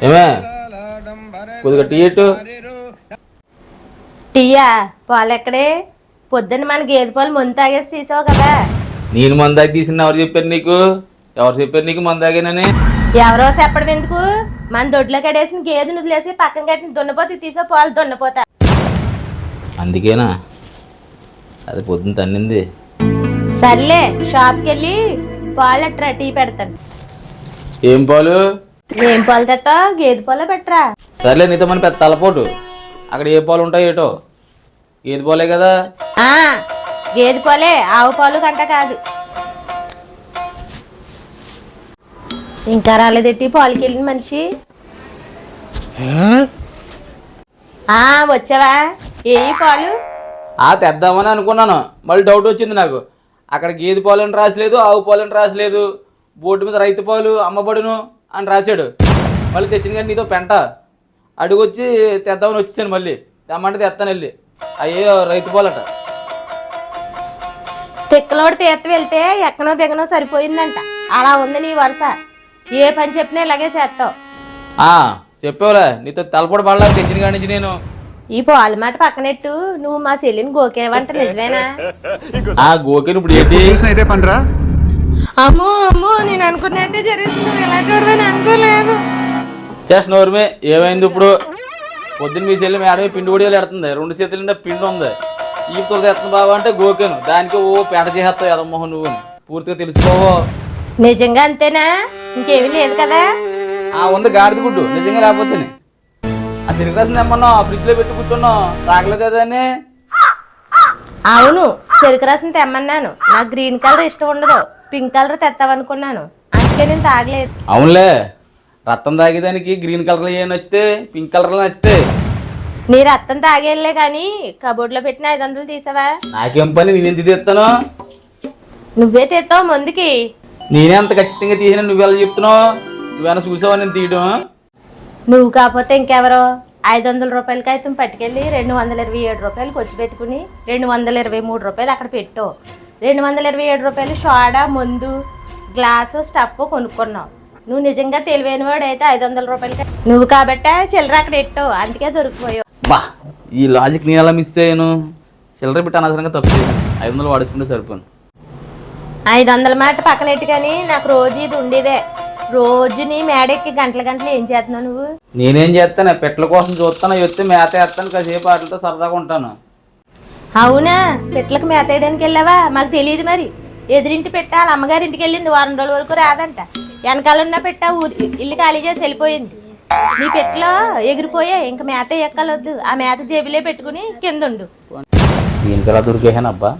ఏమే కొద్దిగా టీ ఎట్టు. టీయా? పాలు ఎక్కడే? పొద్దున్న మన గేదె పాలు ముందు తాగేసి తీసావు కదా. నేను మందాకి తీసిన ఎవరు చెప్పారు నీకు? ఎవరు చెప్పారు నీకు మందాగేనని? ఎవరో చెప్పడం ఎందుకు? మన దొడ్లో కడేసిన గేదెను వదిలేసి పక్కన కట్టిన దున్నపోతే తీసా పాలు దున్నపోతా. అందుకేనా అది పొద్దున్న తన్నింది. సర్లే షాప్కి వెళ్ళి పాలు అట్రా, టీ పెడతాను. ఏం పాలు? ఏం పాలు తెత్తా? గేదె పాలు పెట్టరా. సర్లే, నీతో మన పెద్ద తలపోటు. అక్కడ ఏ పాలు ఉంటాయి ఏటో? గేదె పాలే కదా. గేదె పాలే, ఆవు పాలు కంట కాదు. ఇంకా రాలేదెట్టి పాలకి వెళ్ళిన మనిషి? వచ్చావా? ఏ పాలు? తెద్దామని అనుకున్నాను, మళ్ళీ డౌట్ వచ్చింది నాకు. అక్కడ గేదె పాలు అని రాసలేదు, ఆవు పాలు అని రాసలేదు. బోర్డు మీద రైతు పాలు అమ్మబడును అని రాశాడు. మళ్ళీ తెచ్చిన కానీ నీతో పెంట అడుగొచ్చి తెద్దామని వచ్చేసాను. మళ్ళీ తెమ్మంటే తెస్తాను వెళ్ళి. అయ్యో రైతు పాలట. తిక్కలోడి తీర్థ వెళ్తే ఎక్కనో దిగనో సరిపోయిందంట. అలా ఉంది నీ వరుస. ఏ పని చెప్పినా ఇలాగే చేస్తావు. చెప్పేవరా, నీతో తలపొడి పడలేదు తెచ్చిన కాడి నుంచి నేను. ఈ పాలు మాట పక్కనెట్టు, నువ్వు మా చెల్లిని గోకేవంట నిజమేనా? గోకేను ఇప్పుడు ఏంటి? అయితే పనిరా. అమ్మో అమ్మో, నేను అనుకున్నట్టే జరుగుతుంది. ఎలా చూడమని అనుకోలేదు. చేసినవరమే. ఏమైంది ఇప్పుడు? పొద్దున్న మీ చెల్లి మేడమే పిండి పొడియాలు ఎడుతుంది. 2 చేతుల నిండా పిండి ఉంది. ఈ తొలత ఎత్తుంది బాబా అంటే గోకాను. దానికి పెంట చేస్తావు ఎదమ్మోహన్ నువ్వు పూర్తిగా తెలుసుకోవో. నిజంగా అంతేనా? ఇంకేమీ లేదు కదా? ఉంది గాడిద గుడ్డు. నిజంగా లేకపోతే ఆ చెరుకు రసం తెమ్మన్నావు, ఆ ఫ్రిడ్జ్ లో పెట్టి కూర్చున్నావు, తాగలేదు దాన్ని. అవును, చెరుకు రసం తెమ్మన్నాను. నాకు గ్రీన్ కలర్ ఇష్టం ఉండదు, పింక్ కలర్ తెస్తావనుకున్నాను. అందుకే నేను తాగలేదు. అవునులే, రక్తం తాగేదానికి గ్రీన్ కలర్ ఏ నచ్చితే పింక్ కలర్ నచ్చితే. నీ రక్తం తాగేళ్ళే కానీ కబోర్డ్ లో పెట్టిన 500 తీసావా? నాకేం పని, నేనెందుకు తీస్తాను? నువ్వే తీస్తావు ముందుకి. నేనే అంత ఖచ్చితంగా తీసిన నువ్వెలా చెప్తున్నావు? నువ్వేనా చూసావా నేను తీయడం? నువ్వు కాకపోతే ఇంకెవరో? 500 రూపాయలకి అయితే పట్టుకెళ్ళి 227 రూపాయలు ఖర్చు పెట్టుకుని 223 రూపాయలు అక్కడ పెట్టావు. 227 రూపాయలు సోడా, మందు, గ్లాసు, స్టఫ్ కొనుక్కున్నావు. నువ్వు నిజంగా తెలివైన వాడు అయితే 500 రూపాయలకి నువ్వు కాబట్టే చిల్లర అక్కడ పెట్టావు, అందుకే దొరికిపోయావు. ఈ లాజిక్ నేను ఎలా మిస్ అయ్యాను? చిల్లర పెట్టి అనవసరంగా తప్పు చేయను. 500 వాడుకుంటే సరిపోను. 500 మాట పక్కనెట్టు కానీ నాకు రోజు ఇది ఉండేదే. రోజుని మేడెక్కి గంటలు ఏం చేస్తున్నావు నువ్వు? నేనేం చేస్తాను, పెట్టల కోసం చూస్తాను, ఎత్తే మేత వేస్తాను, కాసేపు వాటితో సరదాగా ఉంటాను. అవునా? పెట్లకు మేత వేయడానికి వెళ్ళావా? మాకు తెలియదు మరి. ఎదురింటి పెట్టాలి, అమ్మగారింటికి వెళ్ళింది, 1 వారం రోజుల వరకు రాదంట. వెనకాలన్నా పెట్టా ఇల్లు ఖాళీ చేసి వెళ్ళిపోయింది. నీ పెట్లో ఎగిరిపోయా, ఇంకా మేత ఎక్కలొద్దు. ఆ మేత జేబులే పెట్టుకుని కింద ఉండు. దీనికి ఎలా దొరికేసాను అబ్బా?